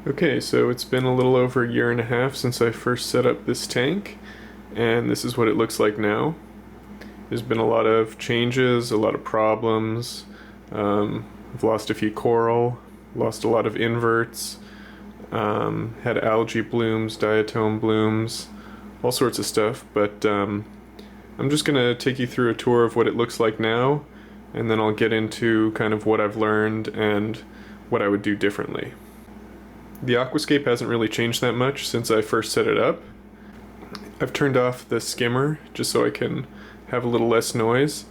Okay, so it's been a little over a year and a half since I first set up this tank, and this is what it looks like now. There's been a lot of changes, a lot of problems. I've lost a few coral, lost a lot of inverts, had algae blooms, diatom blooms, all sorts of stuff, but I'm just gonna take you through a tour of what it looks like now, and then I'll get into kind of what I've learned and what I would do differently. The Aquascape hasn't really changed that much since I first set it up. I've turned off the skimmer just so I can have a little less noise.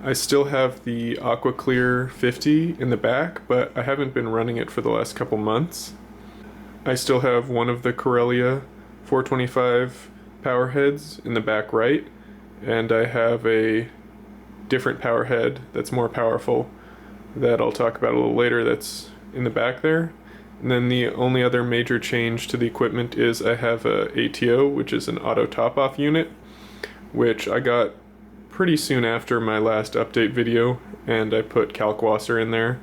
I still have the AquaClear 50 in the back, but I haven't been running it for the last couple months. I still have one of the Corellia 425 power heads in the back right, and I have a different power head that's more powerful that I'll talk about a little later that's in the back there. And then the only other major change to the equipment is I have a ATO, which is an auto top-off unit, which I got pretty soon after my last update video, and I put Kalkwasser in there,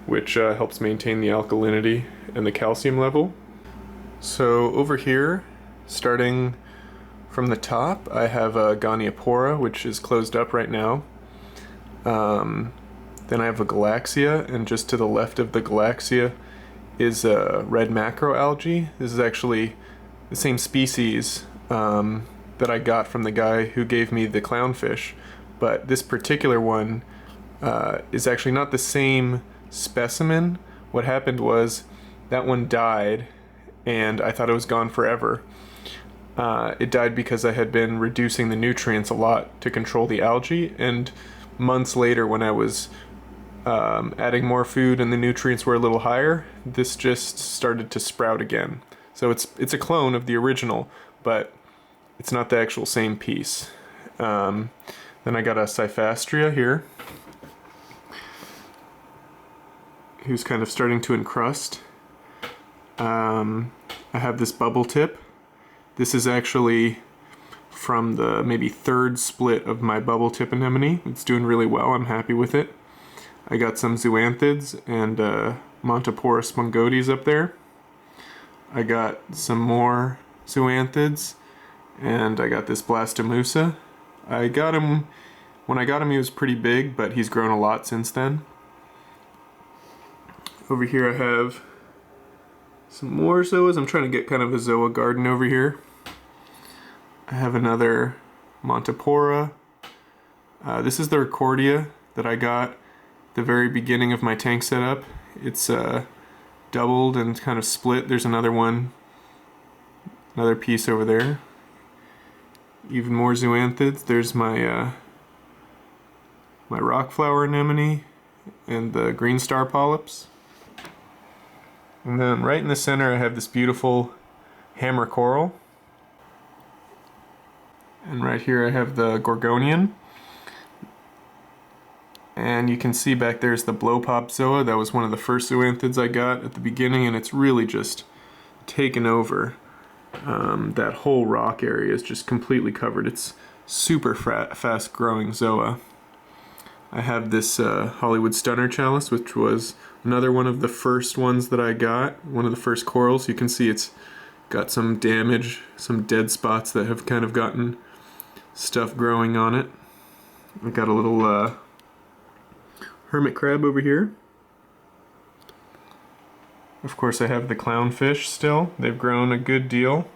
which helps maintain the alkalinity and the calcium level. So over here, starting from the top, I have a Goniopora, which is closed up right now. Then I have a Galaxia, and just to the left of the Galaxia is a red macroalgae. This is actually the same species that I got from the guy who gave me the clownfish, but this particular one is actually not the same specimen. What happened was that one died, and I thought it was gone forever. It died because I had been reducing the nutrients a lot to control the algae, and months later when I was adding more food and the nutrients were a little higher, this just started to sprout again. So it's a clone of the original, but it's not the actual same piece. Then I got a Cyphastria here, who's kind of starting to encrust. I have this bubble tip. This is actually from the maybe third split of my bubble tip anemone. It's doing really well, I'm happy with it. I got some zoanthids and Montipora spongotes up there. I got some more zoanthids, and I got this Blastomusa. I got him, when I got him he was pretty big, but he's grown a lot since then. Over here I have some more zoas. I'm trying to get kind of a zoa garden over here. I have another Montipora. This is the Recordia that I got the very beginning of my tank setup. It's doubled and kind of split. There's another one, another piece over there. Even more zoanthids. There's my my rock flower anemone and the green star polyps. And then right in the center I have this beautiful hammer coral. And right here I have the gorgonian. And you can see back there's the blow pop zoa. That was one of the first zoanthids I got at the beginning, and it's really just taken over. That whole rock area is just completely covered. It's super fast growing zoa. I have this Hollywood Stunner chalice, which was another one of the first ones that I got, one of the first corals. You can see it's got some damage, some dead spots that have kind of gotten stuff growing on it. I got a little hermit crab over here. Of course I have the clownfish still. They've grown a good deal.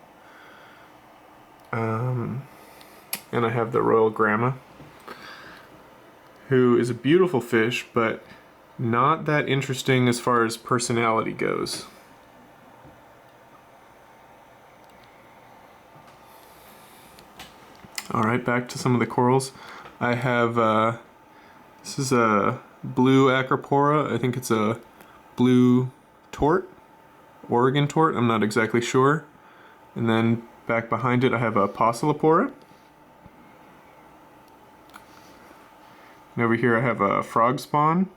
And I have the royal grama, who is a beautiful fish, but not that interesting as far as personality goes. Alright, back to some of the corals. I have, this is a blue Acropora. I think it's a blue tort, Oregon tort, I'm not exactly sure. And then back behind it I have a Pocillopora. And over here I have a frog spawn.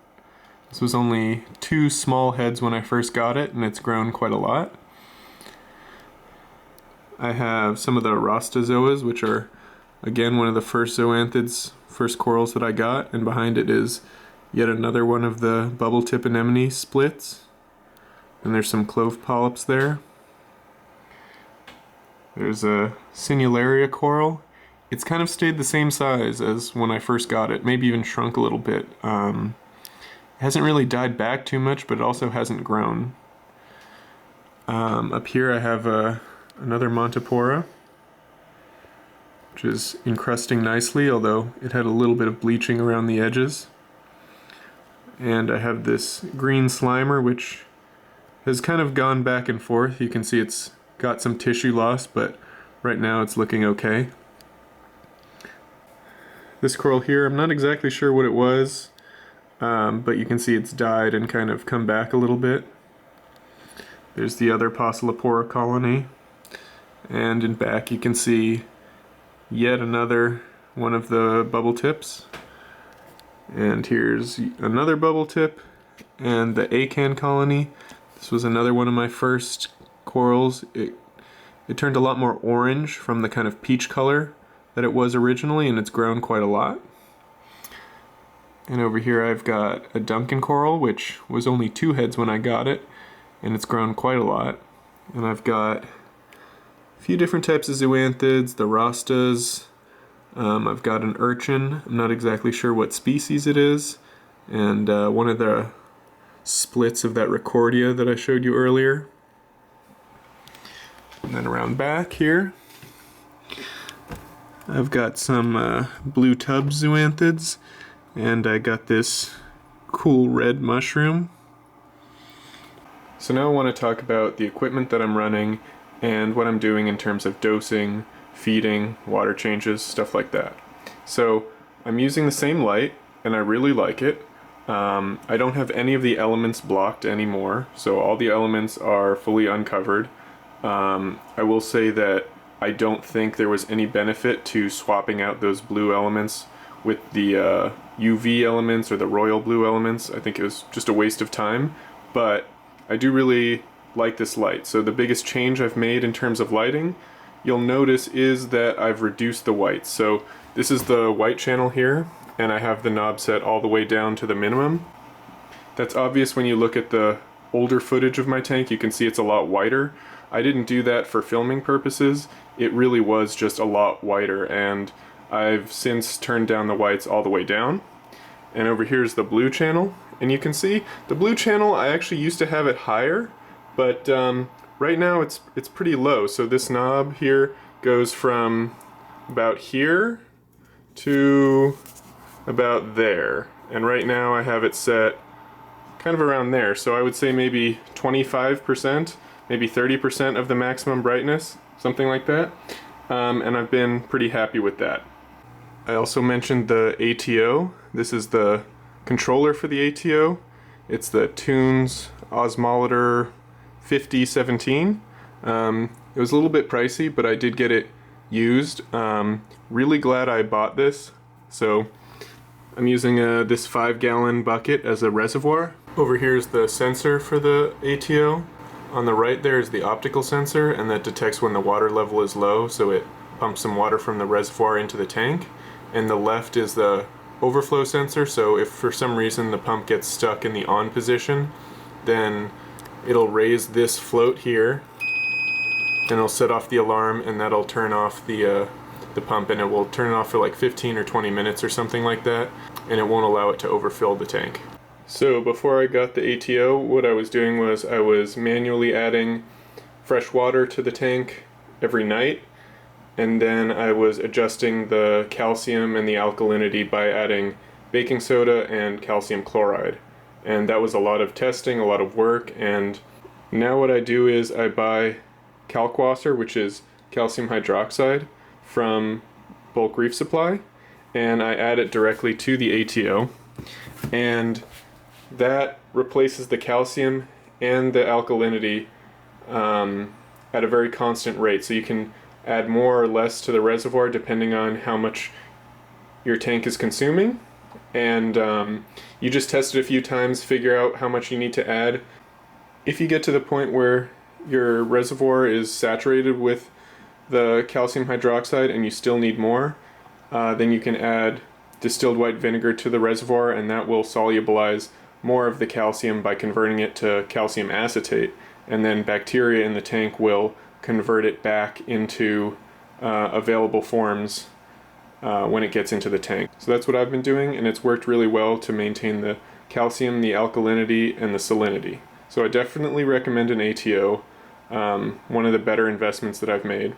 This was only 2 small heads when I first got it, and it's grown quite a lot. I have some of the Rostozoas, which are again one of the first zoanthids, first corals that I got, and behind it is yet another one of the bubble tip anemone splits. And there's some clove polyps there. There's a Sinularia coral. It's kind of stayed the same size as when I first got it, maybe even shrunk a little bit. It hasn't really died back too much, but it also hasn't grown. Up here I have another Montipora, which is encrusting nicely, although it had a little bit of bleaching around the edges. And I have this green Slimer, which has kind of gone back and forth. You can see it's got some tissue loss, but right now it's looking okay. This coral here, I'm not exactly sure what it was, but you can see it's died and kind of come back a little bit. There's the other Pocillopora colony, and in back you can see yet another one of the bubble tips. And here's another bubble tip, and the Acan colony. This was another one of my first corals. It turned a lot more orange from the kind of peach color that it was originally, and it's grown quite a lot. And over here I've got a Duncan Coral, which was only 2 heads when I got it, and it's grown quite a lot. And I've got a few different types of zoanthids, the Rastas. I've got an urchin. I'm not exactly sure what species it is, and one of the splits of that Recordia that I showed you earlier. And then around back here I've got some blue tub zoanthids, and I got this cool red mushroom. So now I want to talk about the equipment that I'm running and what I'm doing in terms of dosing, feeding, water changes, stuff like that. So I'm using the same light and I really like it. I don't have any of the elements blocked anymore, so all the elements are fully uncovered. I will say that I don't think there was any benefit to swapping out those blue elements with the UV elements or the royal blue elements. I think it was just a waste of time, but I do really like this light. So the biggest change I've made in terms of lighting, you'll notice, is that I've reduced the whites. So this is the white channel here, and I have the knob set all the way down to the minimum. That's obvious when you look at the older footage of my tank. You can see it's a lot whiter. I didn't do that for filming purposes. It really was just a lot whiter, and I've since turned down the whites all the way down. And over here's the blue channel, and you can see the blue channel, I actually used to have it higher, but right now it's pretty low. So this knob here goes from about here to about there, and right now I have it set kind of around there. So I would say maybe 25%, maybe 30% of the maximum brightness, something like that. And I've been pretty happy with that. I also mentioned the ATO. This is the controller for the ATO. It's the Tunes Osmolator 5017. It was a little bit pricey, but I did get it used. Really glad I bought this. So I'm using this 5-gallon bucket as a reservoir. Over here is the sensor for the ATO. On the right there is the optical sensor, and that detects when the water level is low, so it pumps some water from the reservoir into the tank. And the left is the overflow sensor, so if for some reason the pump gets stuck in the on position, then it'll raise this float here, and it'll set off the alarm, and that'll turn off the pump, and it will turn it off for like 15 or 20 minutes or something like that, and it won't allow it to overfill the tank. So before I got the ATO, what I was doing was I was manually adding fresh water to the tank every night, and then I was adjusting the calcium and the alkalinity by adding baking soda and calcium chloride. And that was a lot of testing, a lot of work, and now what I do is I buy Kalkwasser, which is calcium hydroxide, from bulk Reef Supply, and I add it directly to the ATO, and that replaces the calcium and the alkalinity at a very constant rate. So you can add more or less to the reservoir depending on how much your tank is consuming, and you just test it a few times, figure out how much you need to add. If you get to the point where your reservoir is saturated with the calcium hydroxide and you still need more, then you can add distilled white vinegar to the reservoir, and that will solubilize more of the calcium by converting it to calcium acetate, and then bacteria in the tank will convert it back into available forms when it gets into the tank. So that's what I've been doing, and it's worked really well to maintain the calcium, the alkalinity, and the salinity. So I definitely recommend an ATO, one of the better investments that I've made.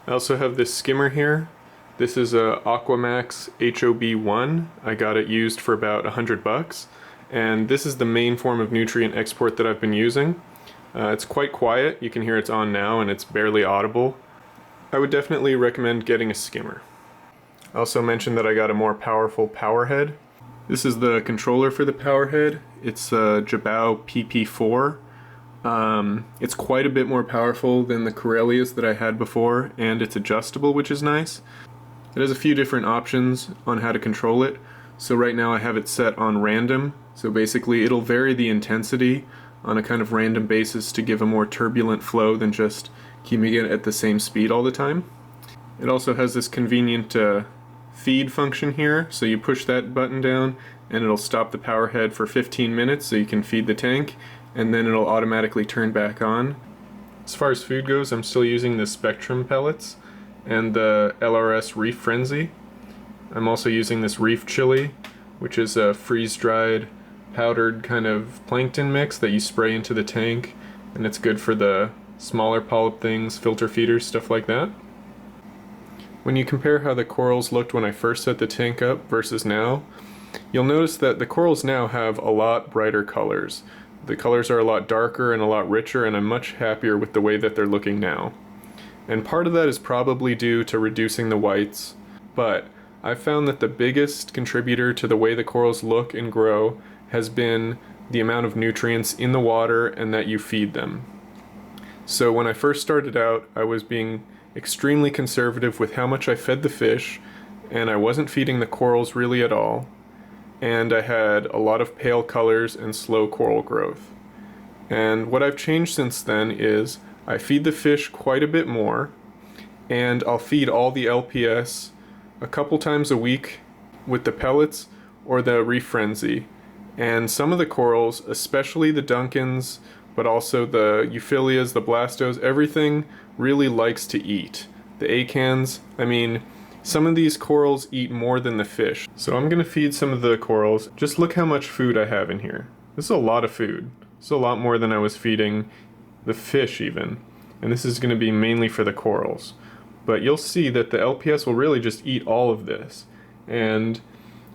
I also have this skimmer here. This is a Aquamax HOB1. I got it used for about $100, and this is the main form of nutrient export that I've been using. It's quite quiet. You can hear it's on now and it's barely audible. I would definitely recommend getting a skimmer. I also mentioned that I got a more powerful power head. This is the controller for the power head. It's a Jabao PP4. It's quite a bit more powerful than the Corellias that I had before, and it's adjustable, which is nice. It has a few different options on how to control it. So right now I have it set on random. So basically it'll vary the intensity on a kind of random basis to give a more turbulent flow than just keeping it at the same speed all the time. It also has this convenient feed function here, so you push that button down and it'll stop the power head for 15 minutes so you can feed the tank, and then it'll automatically turn back on. As far as food goes, I'm still using the Spectrum pellets and the LRS Reef Frenzy. I'm also using this Reef chili, which is a freeze-dried powdered kind of plankton mix that you spray into the tank, and it's good for the smaller polyp things, filter feeders, stuff like that. When you compare how the corals looked when I first set the tank up versus now, you'll notice that the corals now have a lot brighter colors. The colors are a lot darker and a lot richer, and I'm much happier with the way that they're looking now. And part of that is probably due to reducing the whites, but I've found that the biggest contributor to the way the corals look and grow has been the amount of nutrients in the water and that you feed them. So when I first started out, I was being extremely conservative with how much I fed the fish, and I wasn't feeding the corals really at all, and I had a lot of pale colors and slow coral growth. And what I've changed since then is I feed the fish quite a bit more, and I'll feed all the LPS a couple times a week with the pellets or the Reef Frenzy. And some of the corals, especially the Duncans, but also the Euphyllias, the Blastos, everything really likes to eat. The acans, I mean, some of these corals eat more than the fish. So I'm gonna feed some of the corals. Just look how much food I have in here. This is a lot of food. This is a lot more than I was feeding the fish even. And this is gonna be mainly for the corals. But you'll see that the LPS will really just eat all of this. And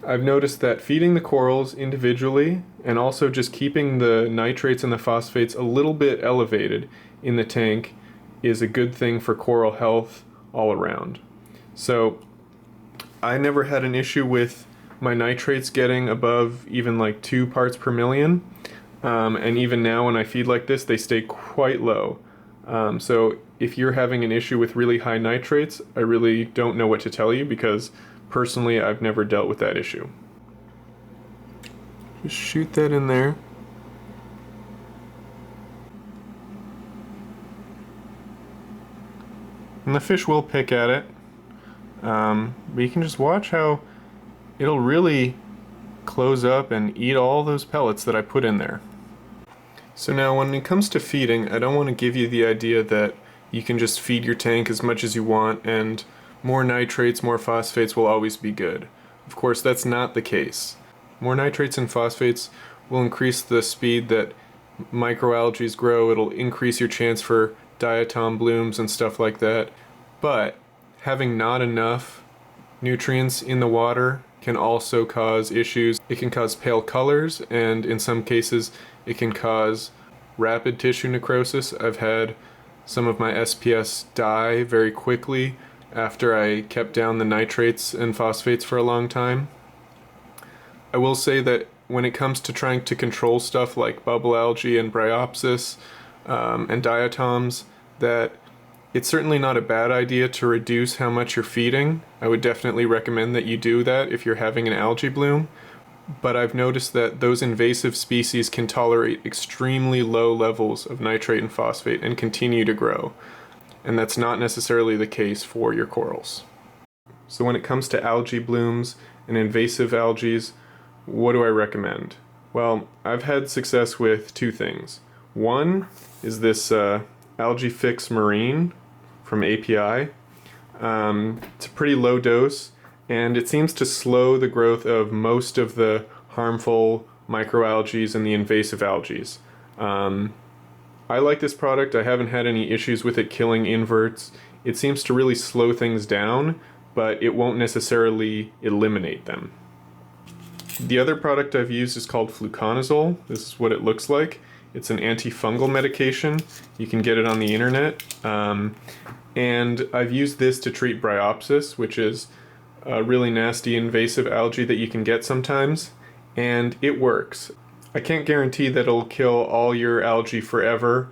I've noticed that feeding the corals individually and also just keeping the nitrates and the phosphates a little bit elevated in the tank is a good thing for coral health all around. So I never had an issue with my nitrates getting above even like 2 parts per million. And even now when I feed like this, they stay quite low. So if you're having an issue with really high nitrates, I really don't know what to tell you, because personally I've never dealt with that issue. Just shoot that in there. And the fish will pick at it, but you can just watch how it'll really close up and eat all those pellets that I put in there. So now when it comes to feeding, I don't want to give you the idea that you can just feed your tank as much as you want and more nitrates, more phosphates will always be good. Of course, that's not the case. More nitrates and phosphates will increase the speed that microalgae grow. It'll increase your chance for diatom blooms and stuff like that. But having not enough nutrients in the water can also cause issues. It can cause pale colors, and in some cases it can cause rapid tissue necrosis. I've had some of my SPS die very quickly after I kept down the nitrates and phosphates for a long time. I will say that when it comes to trying to control stuff like bubble algae and bryopsis and diatoms, that it's certainly not a bad idea to reduce how much you're feeding. I would definitely recommend that you do that if you're having an algae bloom. But I've noticed that those invasive species can tolerate extremely low levels of nitrate and phosphate and continue to grow. And that's not necessarily the case for your corals. So when it comes to algae blooms and invasive algae, what do I recommend? Well, I've had success with two things. One is this Algae Fix Marine from API. It's a pretty low dose, and it seems to slow the growth of most of the harmful microalgae and the invasive algae. I like this product. I haven't had any issues with it killing inverts. It seems to really slow things down, but it won't necessarily eliminate them. The other product I've used is called Fluconazole. This is what it looks like. It's an antifungal medication. You can get it on the internet. And I've used this to treat bryopsis, which is a really nasty invasive algae that you can get sometimes, and it works. I can't guarantee that it'll kill all your algae forever,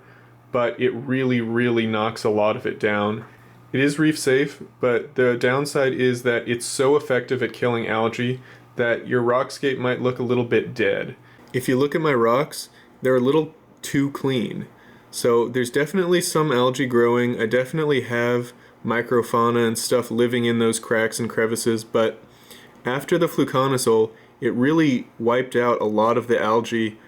but it really, really knocks a lot of it down. It is reef safe, but the downside is that it's so effective at killing algae that your rockscape might look a little bit dead. If you look at my rocks, they're a little too clean. So there's definitely some algae growing. I definitely have microfauna and stuff living in those cracks and crevices, but after the fluconazole, it really wiped out a lot of the algae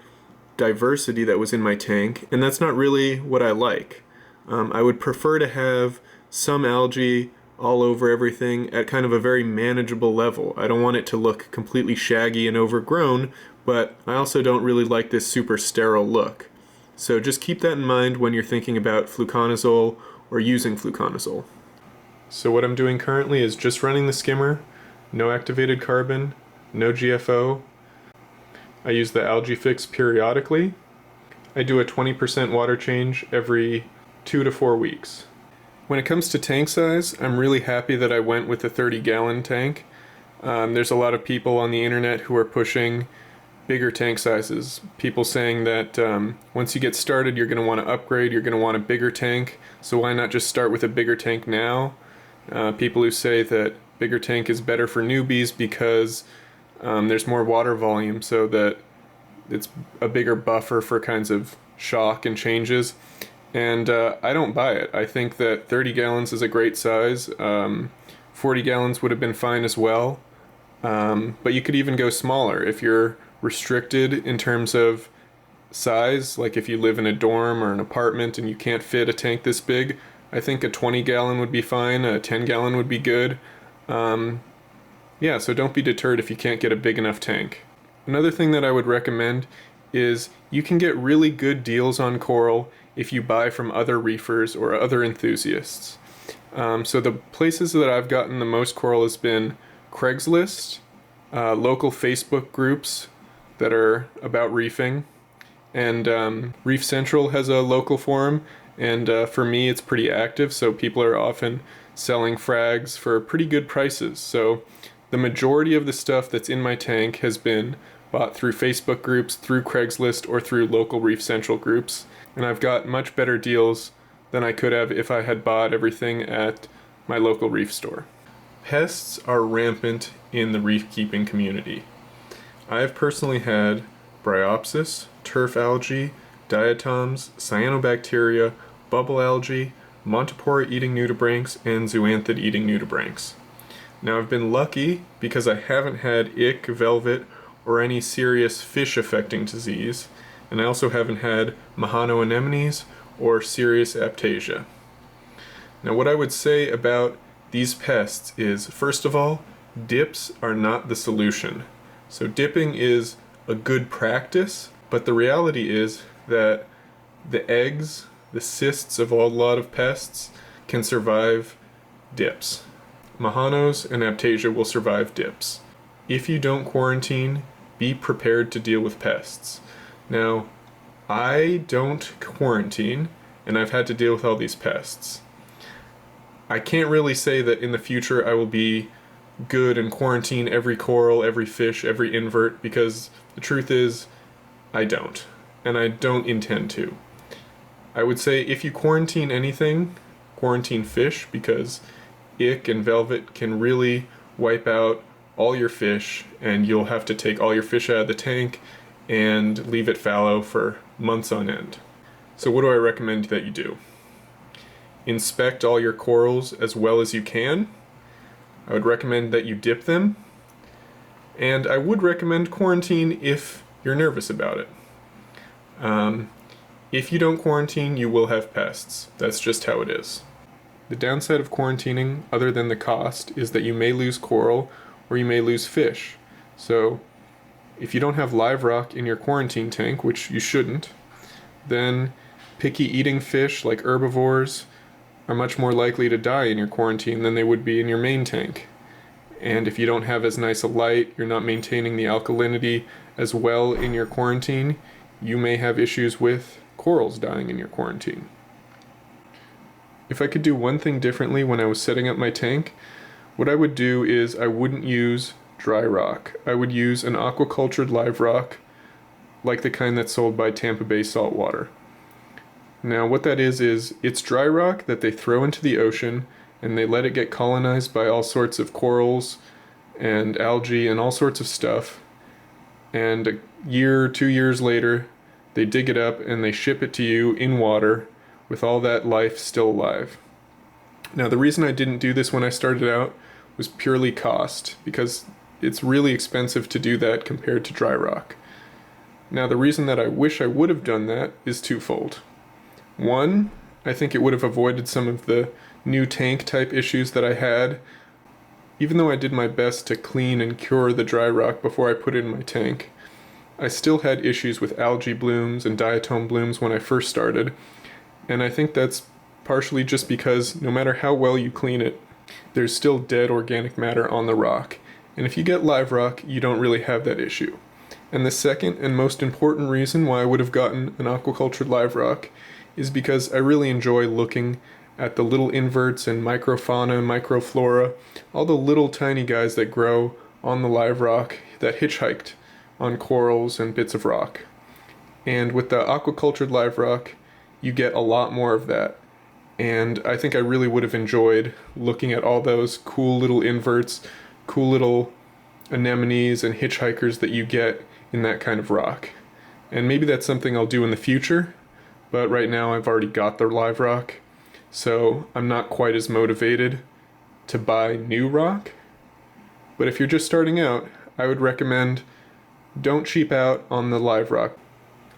diversity that was in my tank, and that's not really what I like. I would prefer to have some algae all over everything at kind of a very manageable level. I don't want it to look completely shaggy and overgrown, but I also don't really like this super sterile look. So just keep that in mind when you're thinking about fluconazole or using fluconazole. So what I'm doing currently is just running the skimmer, no activated carbon, no GFO. I use the Algae Fix periodically. I do a 20% water change every 2 to 4 weeks. When it comes to tank size, I'm really happy that I went with a 30-gallon tank. There's a lot of people on the internet who are pushing bigger tank sizes. People saying that once you get started, you're going to want to upgrade, you're going to want a bigger tank, so why not just start with a bigger tank now? People who say that bigger tank is better for newbies because there's more water volume, so that it's a bigger buffer for kinds of shock and changes. And I don't buy it. I think that 30 gallons is a great size. 40 gallons would have been fine as well. But you could even go smaller if you're restricted in terms of size. Like if you live in a dorm or an apartment and you can't fit a tank this big, I think a 20 gallon would be fine. A 10 gallon would be good. Yeah, so don't be deterred if you can't get a big enough tank. Another thing that I would recommend is you can get really good deals on coral if you buy from other reefers or other enthusiasts. So the places that I've gotten the most coral has been Craigslist, local Facebook groups that are about reefing, and Reef Central has a local forum, and for me it's pretty active, so people are often selling frags for pretty good prices. So the majority of the stuff that's in my tank has been bought through Facebook groups, through Craigslist, or through local Reef Central groups, and I've got much better deals than I could have if I had bought everything at my local reef store. Pests are rampant in the reef keeping community. I've personally had bryopsis, turf algae, diatoms, cyanobacteria, bubble algae, Montipora eating nudibranchs, and zoanthid eating nudibranchs. Now I've been lucky because I haven't had ick, velvet, or any serious fish affecting disease, and I also haven't had Mahano anemones or serious aptasia. Now what I would say about these pests is, first of all, dips are not the solution. So dipping is a good practice, but the reality is that the eggs, the cysts of a lot of pests can survive dips. Mahanos and aptasia will survive dips. If you don't quarantine, be prepared to deal with pests. Now, I don't quarantine, and I've had to deal with all these pests. I can't really say that in the future I will be good and quarantine every coral, every fish, every invert, because the truth is, I don't. And I don't intend to. I would say if you quarantine anything, quarantine fish, because ick and velvet can really wipe out all your fish, and you'll have to take all your fish out of the tank and leave it fallow for months on end. So what do I recommend that you do? Inspect all your corals as well as you can. I would recommend that you dip them, and I would recommend quarantine if you're nervous about it. If you don't quarantine, you will have pests. That's just how it is. The downside of quarantining, other than the cost, is that you may lose coral or you may lose fish. So if you don't have live rock in your quarantine tank, which you shouldn't, then picky eating fish like herbivores are much more likely to die in your quarantine than they would be in your main tank. And if you don't have as nice a light, you're not maintaining the alkalinity as well in your quarantine, you may have issues with corals dying in your quarantine. If I could do one thing differently when I was setting up my tank, what I would do is I wouldn't use dry rock. I would use an aquacultured live rock, like the kind that's sold by Tampa Bay Saltwater. Now what that is it's dry rock that they throw into the ocean and they let it get colonized by all sorts of corals and algae and all sorts of stuff. And a year, 2 years later, they dig it up and they ship it to you in water with all that life still alive. Now the reason I didn't do this when I started out was purely cost, because it's really expensive to do that compared to dry rock. Now the reason that I wish I would have done that is twofold. One, I think it would have avoided some of the new tank type issues that I had. Even though I did my best to clean and cure the dry rock before I put it in my tank, I still had issues with algae blooms and diatom blooms when I first started, and I think that's partially just because no matter how well you clean it, there's still dead organic matter on the rock, and if you get live rock, you don't really have that issue. And the second and most important reason why I would have gotten an aquacultured live rock is because I really enjoy looking at the little inverts and microfauna, microflora, all the little tiny guys that grow on the live rock that hitchhiked on corals and bits of rock. And with the aquacultured live rock, you get a lot more of that. And I think I really would have enjoyed looking at all those cool little inverts, cool little anemones and hitchhikers that you get in that kind of rock. And maybe that's something I'll do in the future, but right now I've already got the live rock, so I'm not quite as motivated to buy new rock. But if you're just starting out, I would recommend don't cheap out on the live rock.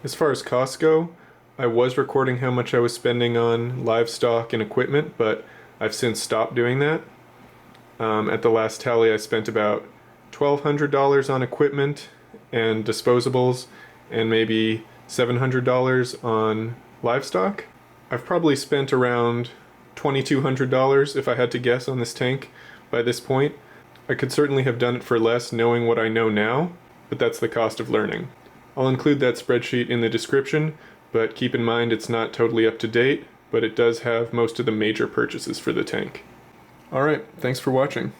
As far as costs go, I was recording how much I was spending on livestock and equipment, but I've since stopped doing that. At the last tally, I spent about $1,200 on equipment and disposables, and maybe $700 on livestock. I've probably spent around $2,200 if I had to guess on this tank by this point. I could certainly have done it for less knowing what I know now, but that's the cost of learning. I'll include that spreadsheet in the description, but keep in mind it's not totally up to date, but it does have most of the major purchases for the tank. Alright, thanks for watching.